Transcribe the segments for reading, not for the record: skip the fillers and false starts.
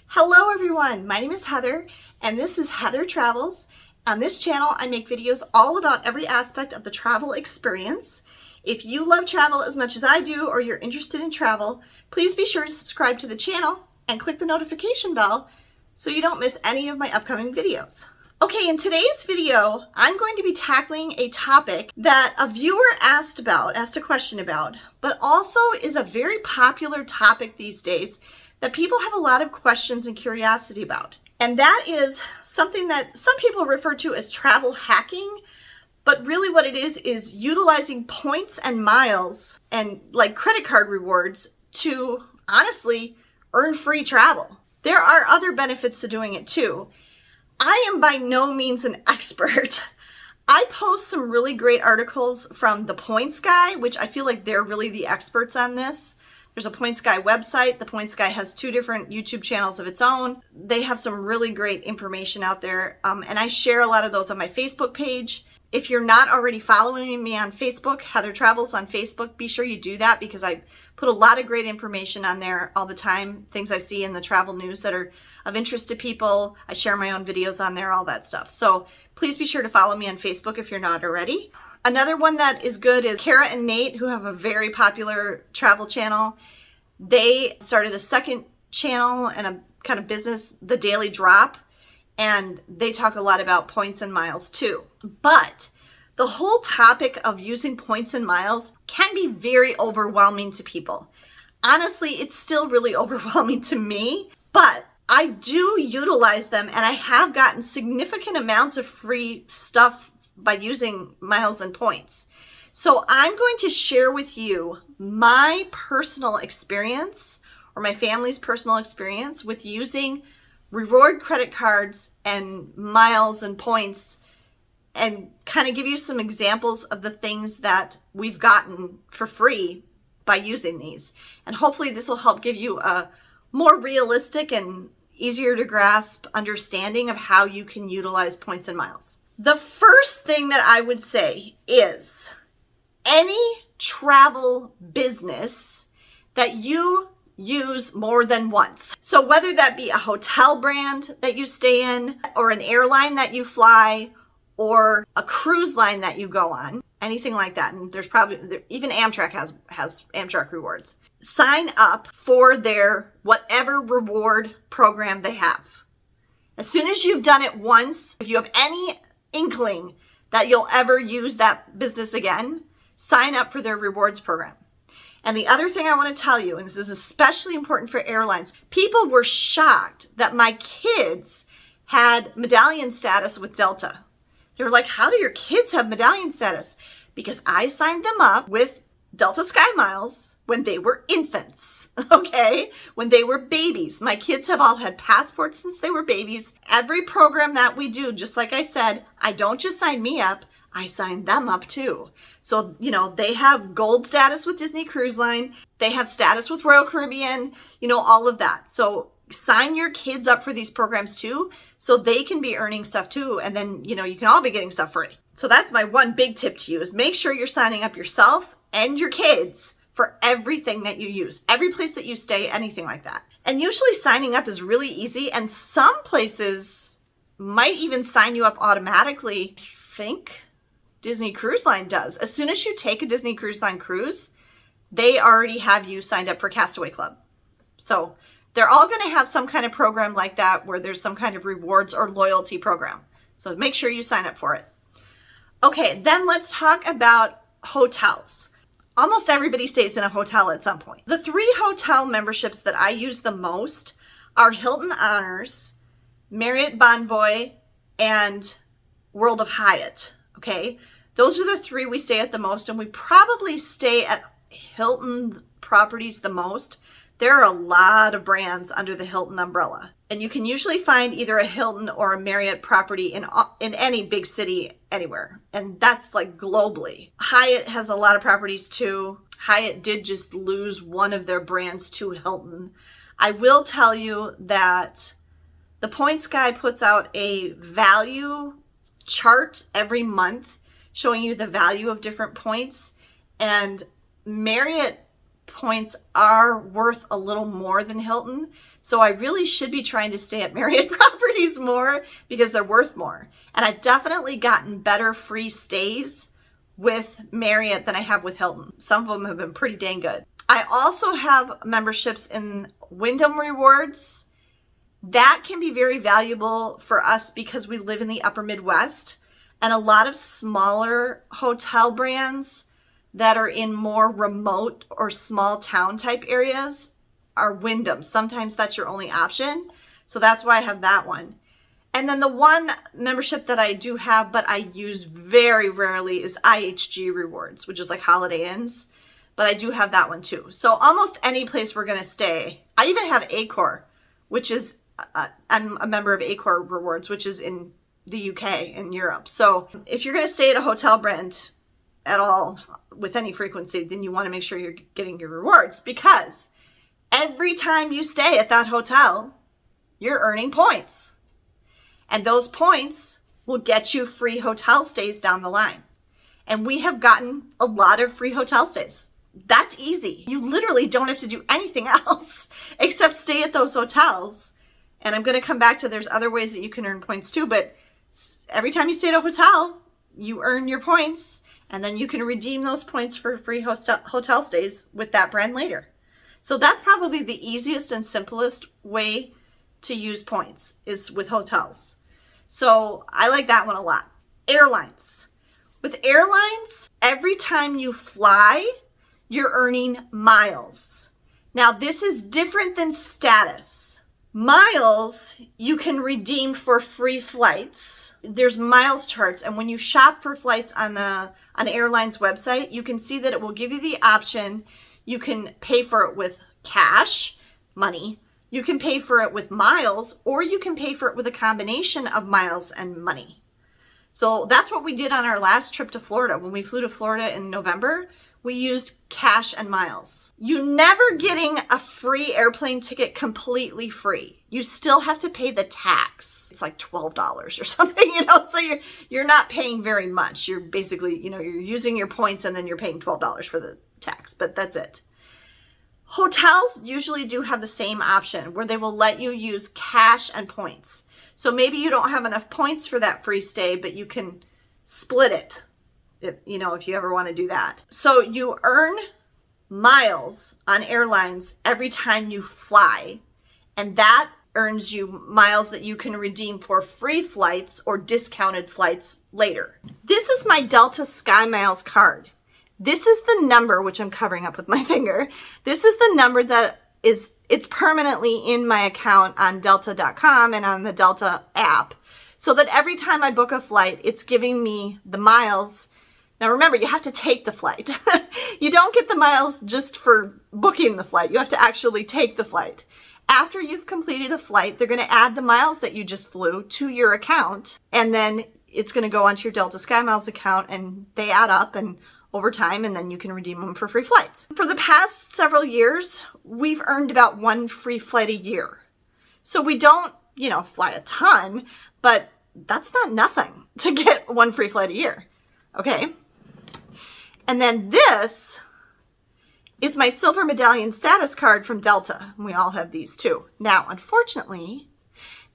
Hello everyone, my name is Heather and this is Heather Travels. On this channel I make videos all about every aspect of the travel experience. If you love travel as much as I do or you're interested in travel, please be sure to subscribe to the channel and click the notification bell so you don't miss any of my upcoming videos. Okay, in today's video I'm going to be tackling a topic that a viewer asked a question about, but also is a very popular topic these days that people have a lot of questions and curiosity about. And that is something that some people refer to as travel hacking, but really what it is utilizing points and miles and like credit card rewards to honestly earn free travel. There are other benefits to doing it too. I am by no means an expert. I post some really great articles from the Points Guy, which I feel like they're really the experts on this. There's a Points Guy website. The Points Guy has 2 different YouTube channels of its own. They have some really great information out there. And I share a lot of those on my Facebook page. If you're not already following me on Facebook, Heather Travels on Facebook, be sure you do that because I put a lot of great information on there all the time. Things I see in the travel news that are of interest to people. I share my own videos on there, all that stuff. So please be sure to follow me on Facebook if you're not already. Another one that is good is Kara and Nate, who have a very popular travel channel. They started a second channel and a kind of business, The Daily Drop, and they talk a lot about points and miles too. But the whole topic of using points and miles can be very overwhelming to people. Honestly, it's still really overwhelming to me, but I do utilize them and I have gotten significant amounts of free stuff by using miles and points. So I'm going to share with you my personal experience or my family's personal experience with using reward credit cards and miles and points and kind of give you some examples of the things that we've gotten for free by using these. And hopefully this will help give you a more realistic and easier to grasp understanding of how you can utilize points and miles. The first thing that I would say is any travel business that you use more than once. So whether that be a hotel brand that you stay in or an airline that you fly or a cruise line that you go on, anything like that. And there's probably, even Amtrak has Amtrak rewards. Sign up for their whatever reward program they have. As soon as you've done it once, if you have any inkling that you'll ever use that business again, sign up for their rewards program. And the other thing I want to tell you, and this is especially important for airlines, people were shocked that my kids had medallion status with Delta. They were like, how do your kids have medallion status? Because I signed them up with Delta Sky Miles when they were infants, okay? When they were babies. My kids have all had passports since they were babies. Every program that we do, just like I said, I don't just sign me up, I sign them up too. So, you know, they have gold status with Disney Cruise Line. They have status with Royal Caribbean, you know, all of that. So sign your kids up for these programs too, so they can be earning stuff too. And then, you know, you can all be getting stuff free. So that's my one big tip to you is make sure you're signing up yourself and your kids for everything that you use, every place that you stay, anything like that. And usually signing up is really easy. And some places might even sign you up automatically. I think Disney Cruise Line does. As soon as you take a Disney Cruise Line cruise, they already have you signed up for Castaway Club. So they're all going to have some kind of program like that where there's some kind of rewards or loyalty program. So make sure you sign up for it. Okay, then let's talk about hotels. Almost everybody stays in a hotel at some point. The 3 hotel memberships that I use the most are Hilton Honors, Marriott Bonvoy, and World of Hyatt, okay? Those are the 3 we stay at the most, and we probably stay at Hilton properties the most. There are a lot of brands under the Hilton umbrella, and you can usually find either a Hilton or a Marriott property in any big city anywhere, and that's like globally. Hyatt has a lot of properties too. Hyatt did just lose one of their brands to Hilton. I will tell you that the Points Guy puts out a value chart every month showing you the value of different points, and Marriott points are worth a little more than Hilton. So I really should be trying to stay at Marriott properties more because they're worth more. And I've definitely gotten better free stays with Marriott than I have with Hilton. Some of them have been pretty dang good. I also have memberships in Wyndham Rewards. That can be very valuable for us because we live in the upper Midwest, and a lot of smaller hotel brands that are in more remote or small town type areas are Wyndham. Sometimes that's your only option. So that's why I have that one. And then the one membership that I do have, but I use very rarely, is IHG Rewards, which is like Holiday Inns. But I do have that one too. So almost any place we're going to stay. I even have Accor, which is, I'm a member of Accor Rewards, which is in the UK in Europe. So if you're going to stay at a hotel brand at all with any frequency, then you want to make sure you're getting your rewards, because every time you stay at that hotel, you're earning points. And those points will get you free hotel stays down the line. And we have gotten a lot of free hotel stays. That's easy. You literally don't have to do anything else except stay at those hotels. And I'm going to come back to there's other ways that you can earn points too, but every time you stay at a hotel, you earn your points, and then you can redeem those points for free hotel stays with that brand later. So that's probably the easiest and simplest way to use points, is with hotels. So I like that one a lot. Airlines. With airlines, every time you fly, you're earning miles. Now this is different than status. Miles you can redeem for free flights. There's miles charts, and when you shop for flights on Airlines website, you can see that it will give you the option. You can pay for it with cash, money. You can pay for it with miles, or you can pay for it with a combination of miles and money. So that's what we did on our last trip to Florida. When we flew to Florida in November, we used cash and miles. You're never getting a free airplane ticket completely free. You still have to pay the tax. It's like $12 or something, so you're not paying very much. You're basically, you're using your points and then you're paying $12 for the tax, but that's it. Hotels usually do have the same option where they will let you use cash and points. So maybe you don't have enough points for that free stay, but you can split it, if you ever want to do that. So you earn miles on airlines every time you fly, and that earns you miles that you can redeem for free flights or discounted flights later. This is my Delta SkyMiles card. This is the number, which I'm covering up with my finger. This is the number that it's permanently in my account on delta.com and on the Delta app, so that every time I book a flight, it's giving me the miles. Now remember, you have to take the flight. You don't get the miles just for booking the flight. You have to actually take the flight. After you've completed a flight, they're going to add the miles that you just flew to your account, and then it's going to go onto your Delta SkyMiles account, and they add up and over time, and then you can redeem them for free flights. For the past several years, we've earned about one free flight a year. So we don't, fly a ton, but that's not nothing to get one free flight a year. Okay. And then this is my Silver Medallion Status card from Delta. We all have these too. Now, unfortunately,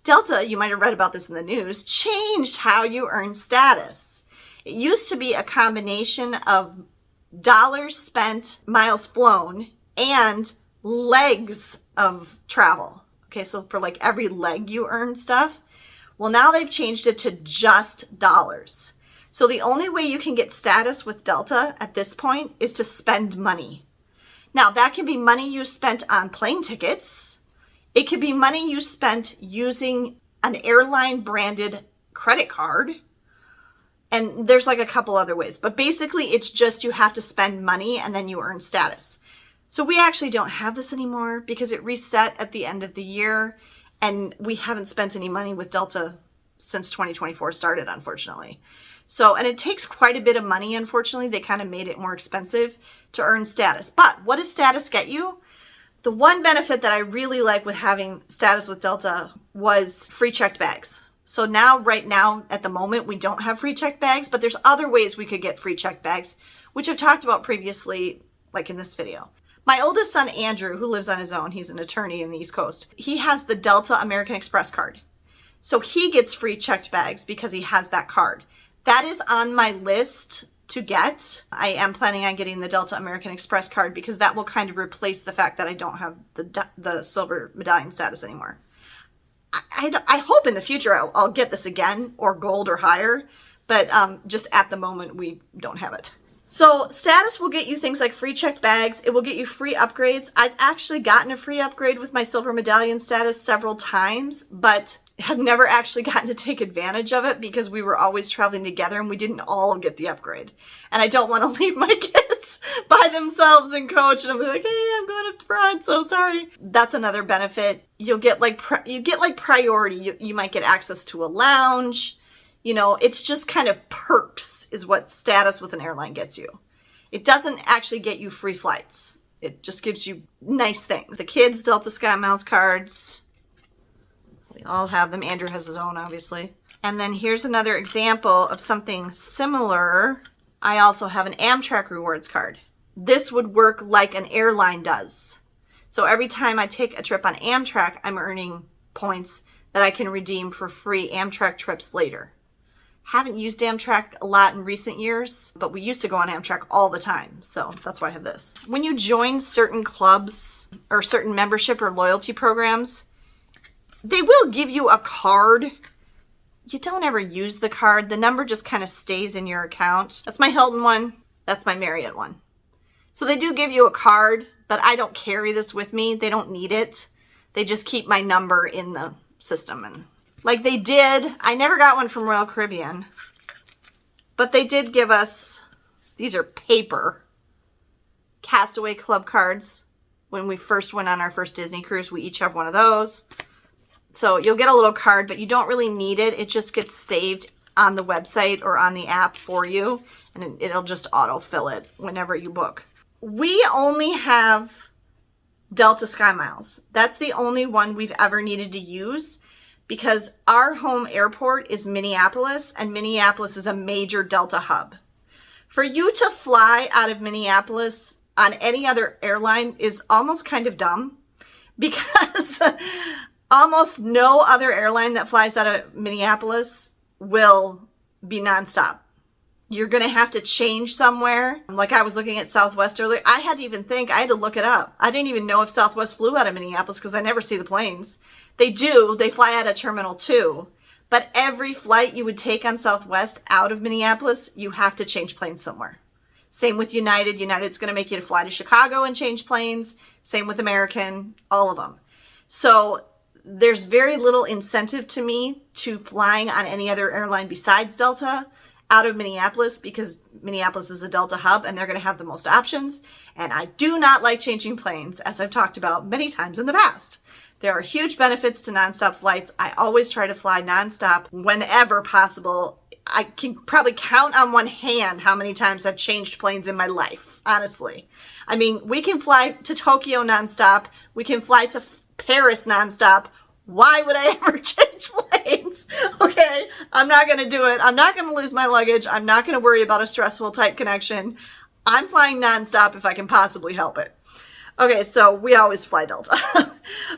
Delta, you might have read about this in the news, changed how you earn status. It used to be a combination of dollars spent, miles flown, and legs of travel. Okay, so for like every leg you earn stuff. Well, now they've changed it to just dollars. So the only way you can get status with Delta at this point is to spend money. Now, that can be money you spent on plane tickets. It could be money you spent using an airline branded credit card. And there's like a couple other ways, but basically it's just you have to spend money and then you earn status. So we actually don't have this anymore because it reset at the end of the year, and we haven't spent any money with Delta since 2024 started, unfortunately. So, and it takes quite a bit of money, unfortunately. They kind of made it more expensive to earn status. But what does status get you? The one benefit that I really like with having status with Delta was free checked bags. So now, right now, at the moment, we don't have free checked bags, but there's other ways we could get free checked bags, which I've talked about previously, like in this video. My oldest son, Andrew, who lives on his own, he's an attorney in the East Coast. He has the Delta American Express card. So he gets free checked bags because he has that card. That is on my list to get. I am planning on getting the Delta American Express card because that will kind of replace the fact that I don't have the silver medallion status anymore. I hope in the future I'll get this again, or gold or higher, but just at the moment we don't have it. So status will get you things like free checked bags. It will get you free upgrades. I've actually gotten a free upgrade with my silver medallion status several times, but have never actually gotten to take advantage of it because we were always traveling together and we didn't all get the upgrade. And I don't want to leave my kids by themselves in coach and I'm like, hey, I'm going up front, so sorry. That's another benefit. You'll get like priority. You might get access to a lounge. You know, it's just kind of perks is what status with an airline gets you. It doesn't actually get you free flights. It just gives you nice things. The kids, Delta Sky Miles cards. We all have them. Andrew has his own, obviously. And then here's another example of something similar. I also have an Amtrak rewards card. This would work like an airline does. So every time I take a trip on Amtrak, I'm earning points that I can redeem for free Amtrak trips later. Haven't used Amtrak a lot in recent years, but we used to go on Amtrak all the time. So that's why I have this. When you join certain clubs or certain membership or loyalty programs, they will give you a card. You don't ever use the card. The number just kind of stays in your account. That's my Hilton one. That's my Marriott one. So they do give you a card, but I don't carry this with me. They don't need it. They just keep my number in the system. And like they did, I never got one from Royal Caribbean, but they did give us, these are paper, Castaway Club cards. When we first went on our first Disney cruise, we each have one of those. So you'll get a little card, but you don't really need it. It just gets saved on the website or on the app for you, and it'll just autofill it whenever you book. We only have Delta Sky Miles. That's the only one we've ever needed to use because our home airport is Minneapolis, and Minneapolis is a major Delta hub. For you to fly out of Minneapolis on any other airline is almost kind of dumb because almost no other airline that flies out of Minneapolis will be nonstop. You're going to have to change somewhere. Like I was looking at Southwest earlier. I had to even think, I had to look it up. I didn't even know if Southwest flew out of Minneapolis because I never see the planes. They do. They fly out of Terminal 2. But every flight you would take on Southwest out of Minneapolis, you have to change planes somewhere. Same with United. United's going to make you to fly to Chicago and change planes. Same with American, all of them. So there's very little incentive to me to flying on any other airline besides Delta out of Minneapolis because Minneapolis is a Delta hub and they're going to have the most options. And I do not like changing planes, as I've talked about many times in the past. There are huge benefits to nonstop flights. I always try to fly nonstop whenever possible. I can probably count on one hand how many times I've changed planes in my life, honestly. I mean, we can fly to Tokyo nonstop. We can fly to Paris nonstop. Why would I ever change planes? Okay, I'm not going to do it. I'm not going to lose my luggage. I'm not going to worry about a stressful tight connection. I'm flying nonstop if I can possibly help it. Okay, so we always fly Delta.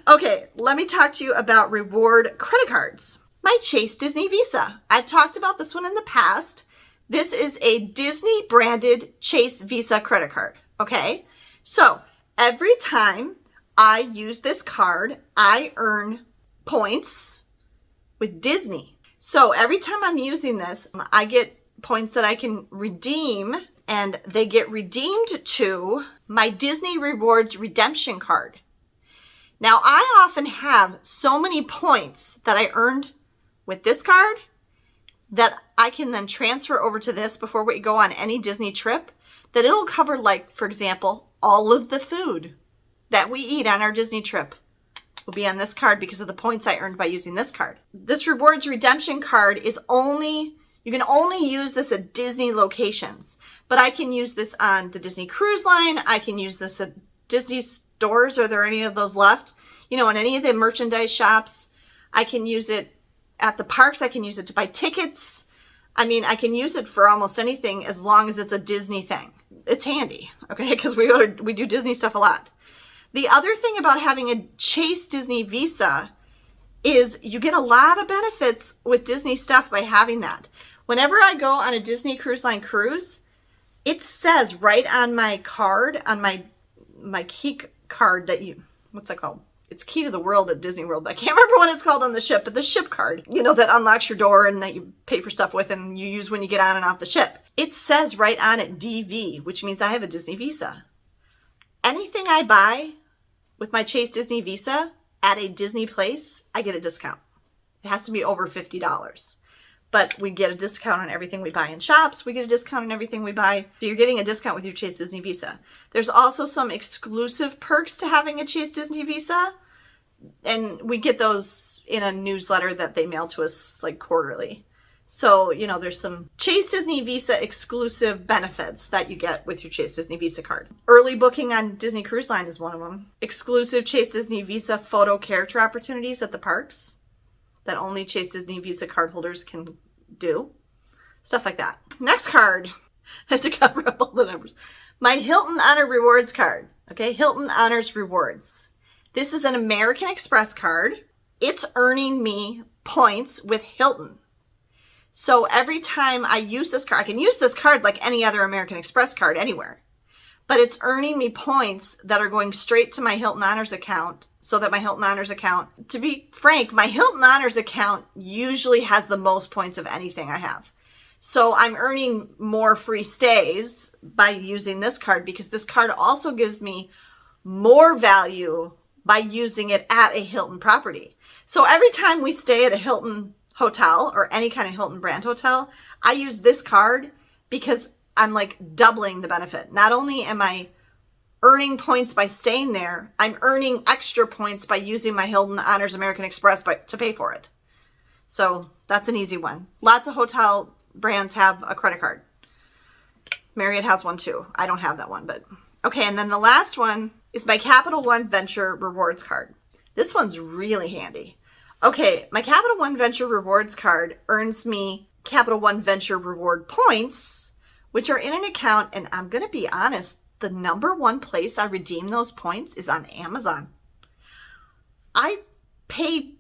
Okay, let me talk to you about reward credit cards. My Chase Disney Visa. I've talked about this one in the past. This is a Disney branded Chase Visa credit card. Okay, so every time I use this card, I earn points with Disney. So every time I'm using this, I get points that I can redeem, and they get redeemed to my Disney Rewards redemption card. Now, I often have so many points that I earned with this card that I can then transfer over to this before we go on any Disney trip, that it'll cover, like, for example, all of the food that we eat on our Disney trip will be on this card because of the points I earned by using this card. This rewards redemption card is you can only use this at Disney locations, but I can use this on the Disney Cruise Line. I can use this at Disney stores. Are there any of those left? You know, in any of the merchandise shops. I can use it at the parks. I can use it to buy tickets. I mean, I can use it for almost anything as long as it's a Disney thing. it's handy, okay? Because we do Disney stuff a lot. The other thing about having a Chase Disney Visa is you get a lot of benefits with Disney stuff by having that. Whenever I go on a Disney Cruise Line cruise, it says right on my card, on my key card that what's that called? It's Key to the World at Disney World. I can't remember what it's called on the ship, but the ship card, that unlocks your door and that you pay for stuff with and you use when you get on and off the ship. It says right on it DV, which means I have a Disney Visa. Anything I buy with my Chase Disney Visa at a Disney place, I get a discount. It has to be over $50. But we get a discount on everything we buy in shops. We get a discount on everything we buy. So you're getting a discount with your Chase Disney Visa. There's also some exclusive perks to having a Chase Disney Visa. And we get those in a newsletter that they mail to us like quarterly. So, there's some Chase Disney Visa exclusive benefits that you get with your Chase Disney Visa card. Early booking on Disney Cruise Line is one of them. Exclusive Chase Disney Visa photo character opportunities at the parks that only Chase Disney Visa card holders can do. Stuff like that. Next card. I have to cover up all the numbers. My Hilton Honor Rewards card. Okay, Hilton Honors Rewards. This is an American Express card. It's earning me points with Hilton. So every time I use this card, I can use this card like any other American Express card anywhere. But it's earning me points that are going straight to my Hilton Honors account, so that my Hilton Honors account, to be frank, my Hilton Honors account usually has the most points of anything I have. So I'm earning more free stays by using this card because this card also gives me more value by using it at a Hilton property. So every time we stay at a Hilton hotel or any kind of Hilton brand hotel, I use this card because I'm like doubling the benefit. Not only am I earning points by staying there, I'm earning extra points by using my Hilton Honors American Express to pay for it. So that's an easy one. Lots of hotel brands have a credit card. Marriott has one too. I don't have that one, but okay. And then the last one is my Capital One Venture Rewards card. This one's really handy. Okay, my Capital One Venture Rewards card earns me Capital One Venture Reward points, which are in an account, and I'm going to be honest, the number one place I redeem those points is on Amazon. I pay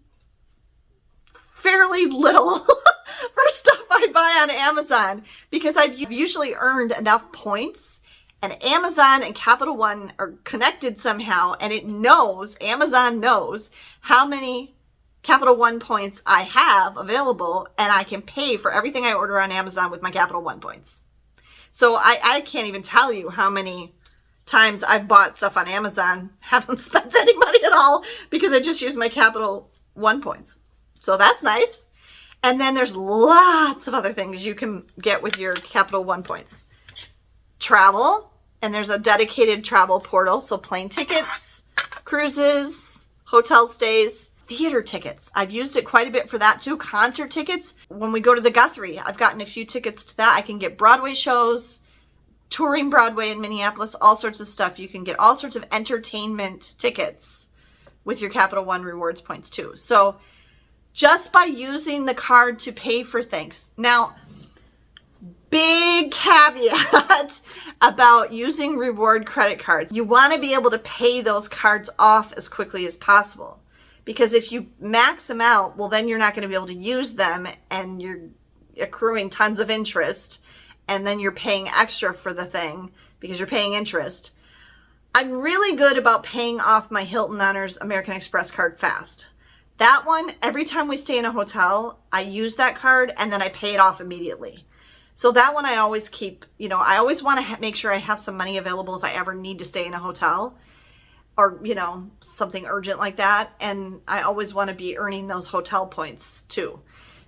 fairly little for stuff I buy on Amazon because I've usually earned enough points, and Amazon and Capital One are connected somehow, and Amazon knows how many Capital One points I have available, and I can pay for everything I order on Amazon with my Capital One points. So I can't even tell you how many times I've bought stuff on Amazon, haven't spent any money at all because I just use my Capital One points. So that's nice. And then there's lots of other things you can get with your Capital One points. Travel, and there's a dedicated travel portal. So plane tickets, cruises, hotel stays, theater tickets. I've used it quite a bit for that too. Concert tickets. When we go to the Guthrie, I've gotten a few tickets to that. I can get Broadway shows, touring Broadway in Minneapolis, all sorts of stuff. You can get all sorts of entertainment tickets with your Capital One Rewards points too. So just by using the card to pay for things. Now, big caveat about using reward credit cards. You want to be able to pay those cards off as quickly as possible. Because if you max them out, well, then you're not going to be able to use them and you're accruing tons of interest and then you're paying extra for the thing because you're paying interest. I'm really good about paying off my Hilton Honors American Express card fast. That one, every time we stay in a hotel, I use that card and then I pay it off immediately. So that one I always keep, I always want to make sure I have some money available if I ever need to stay in a hotel. Or, something urgent like that. And I always want to be earning those hotel points too.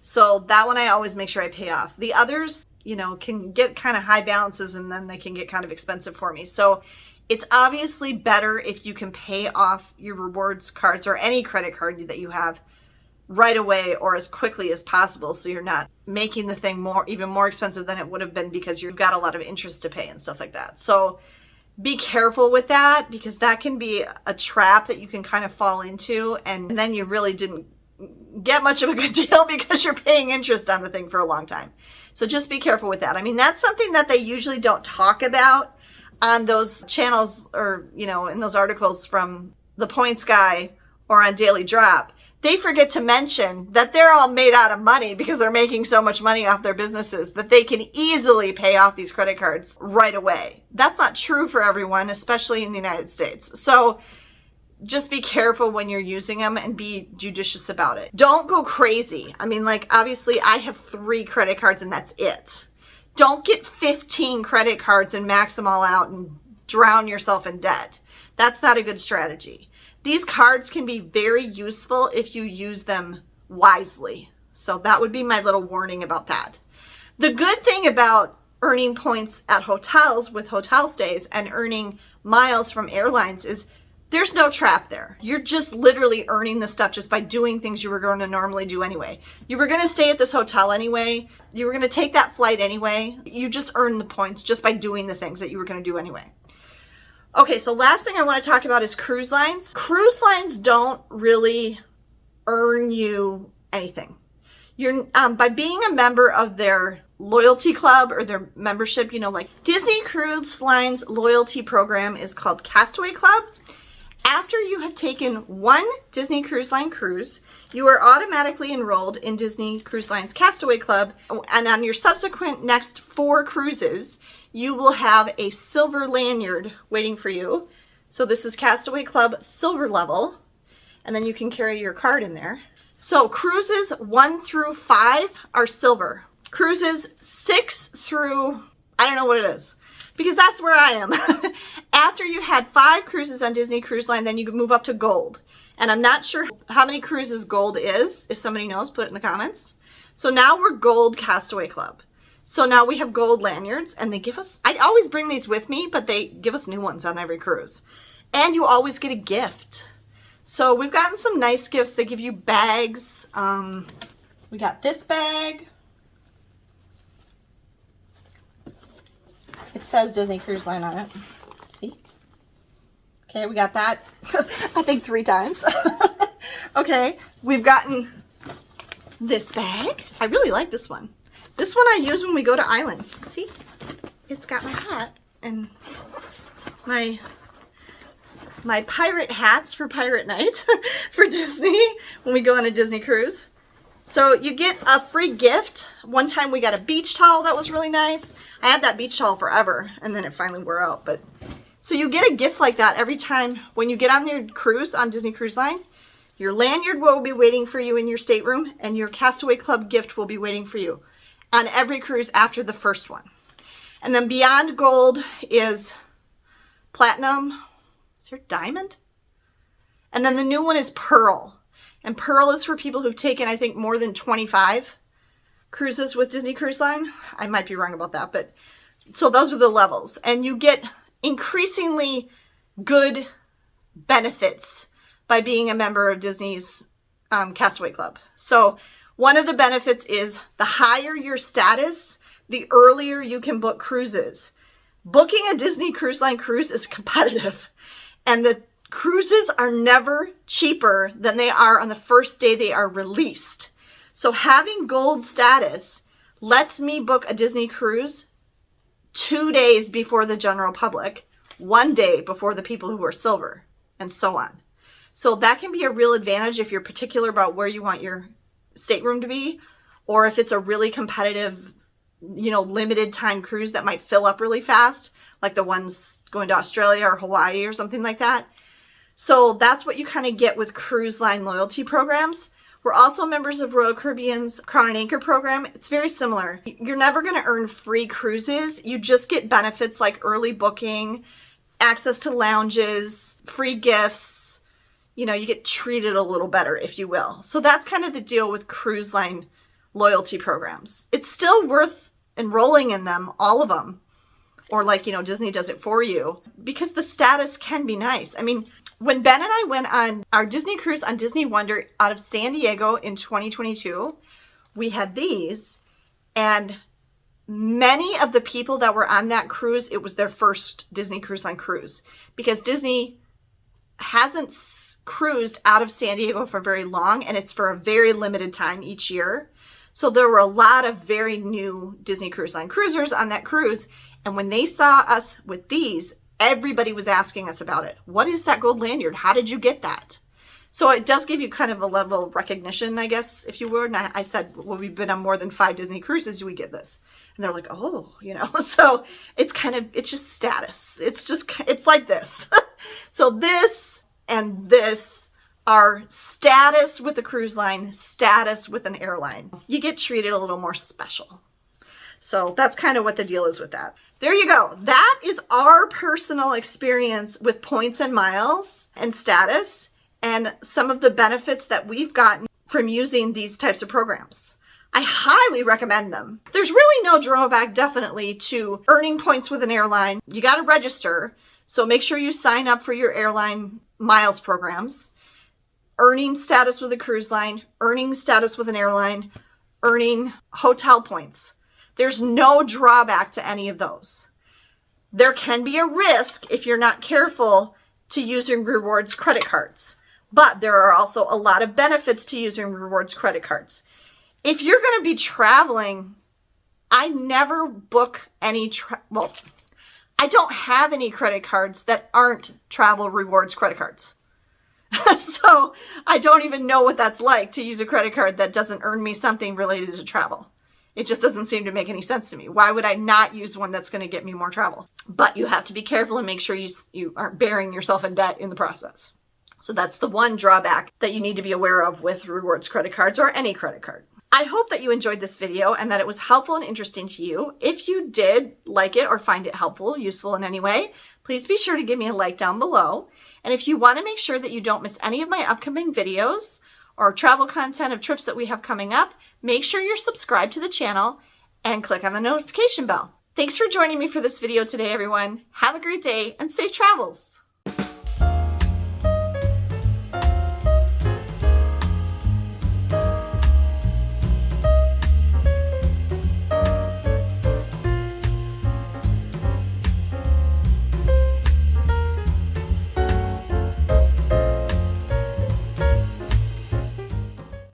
So that one I always make sure I pay off. The others, can get kind of high balances and then they can get kind of expensive for me. So it's obviously better if you can pay off your rewards cards or any credit card that you have right away or as quickly as possible. So you're not making the thing even more expensive than it would have been because you've got a lot of interest to pay and stuff like that. So be careful with that because that can be a trap that you can kind of fall into and then you really didn't get much of a good deal because you're paying interest on the thing for a long time. So just be careful with that. I mean, that's something that they usually don't talk about on those channels or, you know, in those articles from the Points Guy or on Daily Drop, they forget to mention that they're all made out of money because they're making so much money off their businesses that they can easily pay off these credit cards right away. That's not true for everyone, especially in the United States. So just be careful when you're using them and be judicious about it. Don't go crazy. I mean, like, obviously I have 3 credit cards and that's it. Don't get 15 credit cards and max them all out and drown yourself in debt. That's not a good strategy. These cards can be very useful if you use them wisely. So that would be my little warning about that. The good thing about earning points at hotels with hotel stays and earning miles from airlines is there's no trap there. You're just literally earning the stuff just by doing things you were going to normally do anyway. You were going to stay at this hotel anyway. You were going to take that flight anyway. You just earn the points just by doing the things that you were going to do anyway. Okay, so last thing I want to talk about is cruise lines. Cruise lines don't really earn you anything. You're by being a member of their loyalty club or their membership, you know, like Disney Cruise Line's loyalty program is called Castaway Club. After you have taken one Disney Cruise Line cruise, you are automatically enrolled in Disney Cruise Line's Castaway Club, and on your subsequent next 4 cruises, you will have a silver lanyard waiting for you. So this is Castaway Club silver level, and then you can carry your card in there. So cruises 1 through 5 are silver. Cruises 6 through, I don't know what it is, because that's where I am. After you had 5 cruises on Disney Cruise Line, then you can move up to gold. And I'm not sure how many cruises gold is. If somebody knows, put it in the comments. So now we're gold Castaway Club. So now we have gold lanyards, and they give us, I always bring these with me, but they give us new ones on every cruise. And you always get a gift. So we've gotten some nice gifts. They give you bags. We got this bag. It says Disney Cruise Line on it. See? Okay, we got that. I think 3 times. Okay, we've gotten this bag. I really like this one. This one I use when we go to islands. See? It's got my hat and my pirate hats for pirate night for Disney when we go on a Disney cruise. So you get a free gift. One time we got a beach towel that was really nice. I had that beach towel forever and then it finally wore out. But so you get a gift like that every time when you get on your cruise on Disney Cruise Line. Your lanyard will be waiting for you in your stateroom and your Castaway Club gift will be waiting for you on every cruise after the first one. And then beyond gold is platinum. Is there diamond? And then the new one is pearl. And pearl is for people who've taken, I think, more than 25 cruises with Disney Cruise Line. I might be wrong about that, but so those are the levels. And you get increasingly good benefits by being a member of Disney's Castaway Club. So one of the benefits is the higher your status, the earlier you can book cruises. Booking a Disney Cruise Line cruise is competitive, and the cruises are never cheaper than they are on the first day they are released. So having gold status lets me book a Disney cruise 2 days before the general public, 1 day before the people who are silver, and so on. So that can be a real advantage if you're particular about where you want your stateroom to be, or if it's a really competitive, you know, limited time cruise that might fill up really fast, like the ones going to Australia or Hawaii or something like that. So that's what you kind of get with cruise line loyalty programs. We're also members of Royal Caribbean's Crown and Anchor program. It's very similar. You're never going to earn free cruises. You just get benefits like early booking, access to lounges, free gifts. You know, you get treated a little better, if you will. So that's kind of the deal with cruise line loyalty programs. It's still worth enrolling in them, all of them. Or like, you know, Disney does it for you, because the status can be nice. I mean, when Ben and I went on our Disney cruise on Disney Wonder out of San Diego in 2022, we had these, and many of the people that were on that cruise, it was their first Disney Cruise Line cruise, because Disney hasn't cruised out of San Diego for very long, and it's for a very limited time each year. So there were a lot of very new Disney Cruise Line cruisers on that cruise, And when they saw us with these, everybody was asking us about it. What is that gold lanyard? How did you get that? So it does give you kind of a level of recognition, I guess, if you were. And I said, well, we've been on more than 5 Disney cruises, we get this. And they're like, oh, you know, so it's just status. It's like this. So this and this are status with a cruise line, status with an airline. You get treated a little more special. So that's kind of what the deal is with that. There you go. That is our personal experience with points and miles and status, and some of the benefits that we've gotten from using these types of programs. I highly recommend them. There's really no drawback, definitely, to earning points with an airline. You got to register, so make sure you sign up for your airline miles programs. Earning status with a cruise line, earning status with an airline, earning hotel points. There's no drawback to any of those. There can be a risk if you're not careful to using rewards credit cards. But there are also a lot of benefits to using rewards credit cards. If you're going to be traveling, I never book any, I don't have any credit cards that aren't travel rewards credit cards. So I don't even know what that's like to use a credit card that doesn't earn me something related to travel. It just doesn't seem to make any sense to me. Why would I not use one that's going to get me more travel? But you have to be careful and make sure you aren't burying yourself in debt in the process. So that's the one drawback that you need to be aware of with rewards credit cards or any credit card. I hope that you enjoyed this video and that it was helpful and interesting to you. If you did like it or find it helpful, useful in any way, please be sure to give me a like down below. And if you want to make sure that you don't miss any of my upcoming videos or travel content of trips that we have coming up, make sure you're subscribed to the channel and click on the notification bell. Thanks for joining me for this video today, everyone. Have a great day and safe travels.